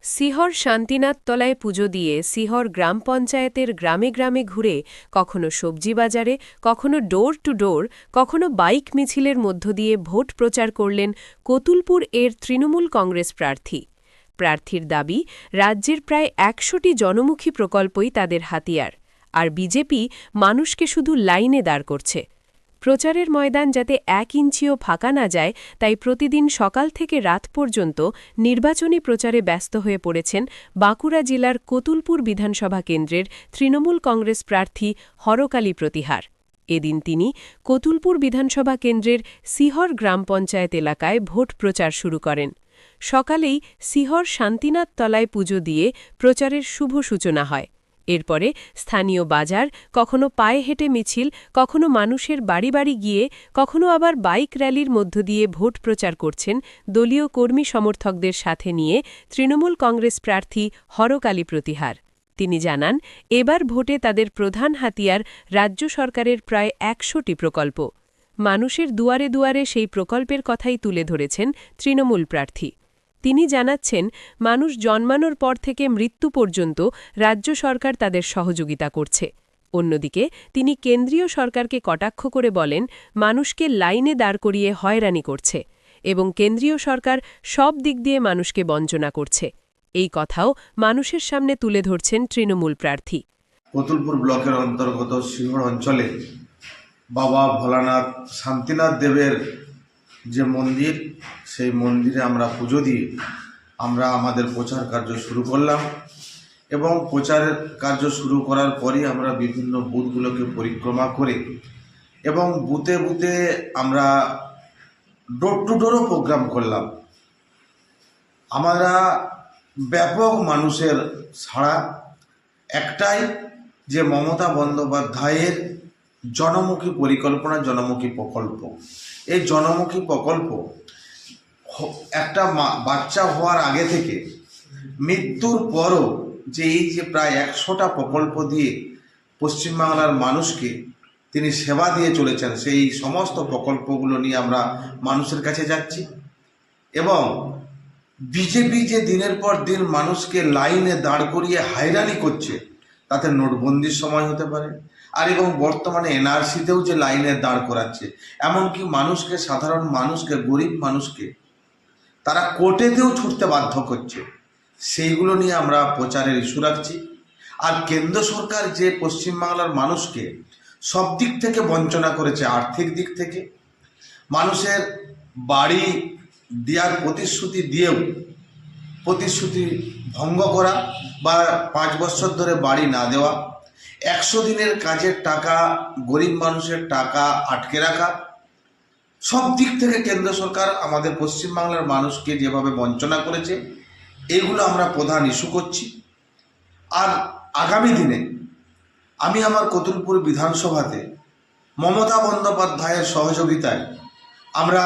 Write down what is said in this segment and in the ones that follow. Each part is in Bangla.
সিহর শান্তিনাথতলায় পুজো দিয়ে সিহর গ্রাম পঞ্চায়েতের গ্রামে গ্রামে ঘুরে কখনো সবজি বাজারে, কখনো ডোর টু ডোর, কখনো বাইক মিছিলের মধ্য দিয়ে ভোট প্রচার করলেন কতুলপুর এর তৃণমূল কংগ্রেস প্রার্থী। প্রার্থীর দাবি, রাজ্যের প্রায় ১০০টি জনমুখী প্রকল্পই তাদের হাতিয়ার, আর বিজেপি মানুষকে শুধু লাইনে দাঁড় করছে। প্রচারের ময়দান যাতে ১ ইঞ্চিও ফাঁকা না যায়, তাই প্রতিদিন সকাল থেকে রাত পর্যন্ত নির্বাচনী প্রচারে ব্যস্ত হয়ে পড়েছেন বাঁকুড়া জেলার কতুলপুর বিধানসভা কেন্দ্রের তৃণমূল কংগ্রেস প্রার্থী হরকালী প্রতিহার। এদিন তিনি কতুলপুর বিধানসভা কেন্দ্রের সিহর গ্রাম পঞ্চায়েত এলাকায় ভোট প্রচার শুরু করেন। সকালেই সিহর শান্তিনাথতলায় পুজো দিয়ে প্রচারের শুভ সূচনা হয়। এরপরে স্থানীয় বাজার, কখনো পায়ে হেঁটে মিছিল, কখনো মানুষের বাড়ি বাড়ি গিয়ে, কখনো আবার বাইক র্যালির মধ্য দিয়ে ভোট প্রচার করছেন দলীয় কর্মী সমর্থকদের সাথে নিয়ে তৃণমূল কংগ্রেস প্রার্থী হরকালী প্রতিহার। তিনি জানান, এবার ভোটে তাদের প্রধান হাতিয়ার রাজ্য সরকারের প্রায় ১০০টি প্রকল্প। মানুষের দুয়ারে দুয়ারে সেই প্রকল্পের কথাই তুলে ধরেছেন তৃণমূল প্রার্থী। তিনি জানাচ্ছেন, মানুষ জন্মানোর পর থেকে মৃত্যু পর্যন্ত রাজ্য সরকার তাদের সহযোগিতা করছে। অন্যদিকে তিনি কেন্দ্রীয় সরকারকে কটাক্ষ করে বলেন, মানুষকে লাইনে দাঁড় করিয়ে হয়রানি করছে এবং কেন্দ্রীয় সরকার সব দিক দিয়ে মানুষকে বঞ্চনা করছে। এই কথাও মানুষের সামনে তুলে ধরছেন তৃণমূল প্রার্থী। কতুলপুর ব্লকের অন্তর্গত সিহর অঞ্চলে বাবা ভোলানাথ শান্তিনাথ দেবের যে মন্দির, সেই মন্দিরে আমরা পুজো দিয়ে আমরা আমাদের প্রচার কার্য শুরু করলাম এবং প্রচারের কার্য শুরু করার পরই আমরা বিভিন্ন বুথগুলোকে পরিক্রমা করে এবং বুথে বুথে আমরা ডোর টু ডোরও প্রোগ্রাম করলাম। আমরা ব্যাপক মানুষের সাড়া, একটাই যে মমতা বন্দ্যোপাধ্যায়ের জনমুখী পরিকল্পনা, জনমুখী প্রকল্প। এই জনমুখী প্রকল্প একটা বাচ্চা হওয়ার আগে থেকে মৃত্যুর পরও যে এই যে প্রায় ১০০টা প্রকল্প দিয়ে পশ্চিমবাংলার মানুষকে তিনি সেবা দিয়ে চলেছেন, সেই সমস্ত প্রকল্পগুলো নিয়ে আমরা মানুষের কাছে যাচ্ছি। এবং বিজেপি যে দিনের পর দিন মানুষকে লাইনে দাঁড় করিয়ে হয়রানি করছে, তাতে নোটবন্দির সময় হতে পারে, আর এবং বর্তমানে এনআরসিতেও যে লাইনে দাঁড় করাচ্ছে, এমনকি মানুষকে, সাধারণ মানুষকে, গরিব মানুষকে তারা কোর্টেতেও ছুটতে বাধ্য করছে, সেইগুলো নিয়ে আমরা প্রচারের ইস্যু রাখছি। আর কেন্দ্র সরকার যে পশ্চিমবাংলার মানুষকে সব দিক থেকে বঞ্চনা করেছে, আর্থিক দিক থেকে, মানুষের বাড়ি দেওয়ার প্রতিশ্রুতি দিয়েও প্রতিশ্রুতি ভঙ্গ করা বা ৫ বছর ধরে বাড়ি না দেওয়া, ১০০ দিনের কাজের টাকা, গরিব মানুষের টাকা আটকে রাখা, সব দিক থেকে কেন্দ্র সরকার আমাদের পশ্চিমবাংলার মানুষকে যেভাবে বঞ্চনা করেছে, এগুলো আমরা প্রধান ইস্যু করছি। আর আগামী দিনে আমি আমার কতুলপুর বিধানসভাতে মমতা বন্দ্যোপাধ্যায়ের সহযোগিতায় আমরা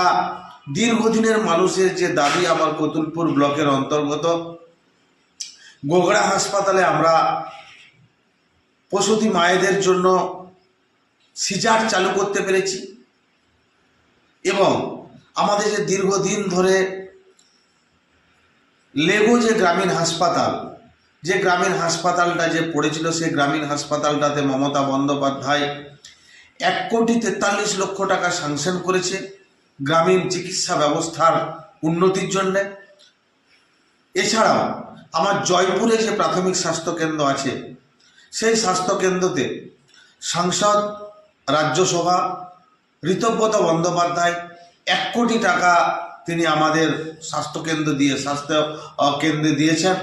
দীর্ঘদিনের মানুষের যে দাবি, আমার কতুলপুর ব্লকের অন্তর্গত গোগড়া হাসপাতালে আমরা প্রসূতি মায়েদের জন্য সিজার চালু করতে পেরেছি এবং আমাদের যে দীর্ঘদিন ধরে লেগো যে গ্রামীণ হাসপাতাল, যে গ্রামীণ হাসপাতালটা যে পড়েছিল, সেই গ্রামীণ হাসপাতালটাতে মমতা বন্দ্যোপাধ্যায় ১,৪৩,০০,০০০ টাকা স্যাংশন করেছে গ্রামীণ চিকিৎসা ব্যবস্থার উন্নতির জন্যে। এছাড়াও আমার জয়পুরে যে প্রাথমিক স্বাস্থ্যকেন্দ্র আছে, সেই স্বাস্থ্যকেন্দ্রতে সাংসদ, রাজ্যসভা ঋতব্রত বন্দ্যোপাধ্যায় ১ কোটি টাকা তিনি আমাদের স্বাস্থ্যকেন্দ্র দিয়ে, স্বাস্থ্য কেন্দ্রে দিয়েছেন।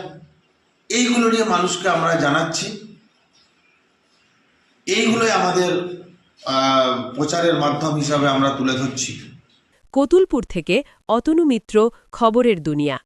এইগুলো নিয়ে মানুষকে আমরা জানাচ্ছি, এইগুলোই আমাদের প্রচারের মাধ্যম হিসাবে আমরা তুলে ধরছি। কতুলপুর থেকে অতনু মিত্র, খবরের দুনিয়া।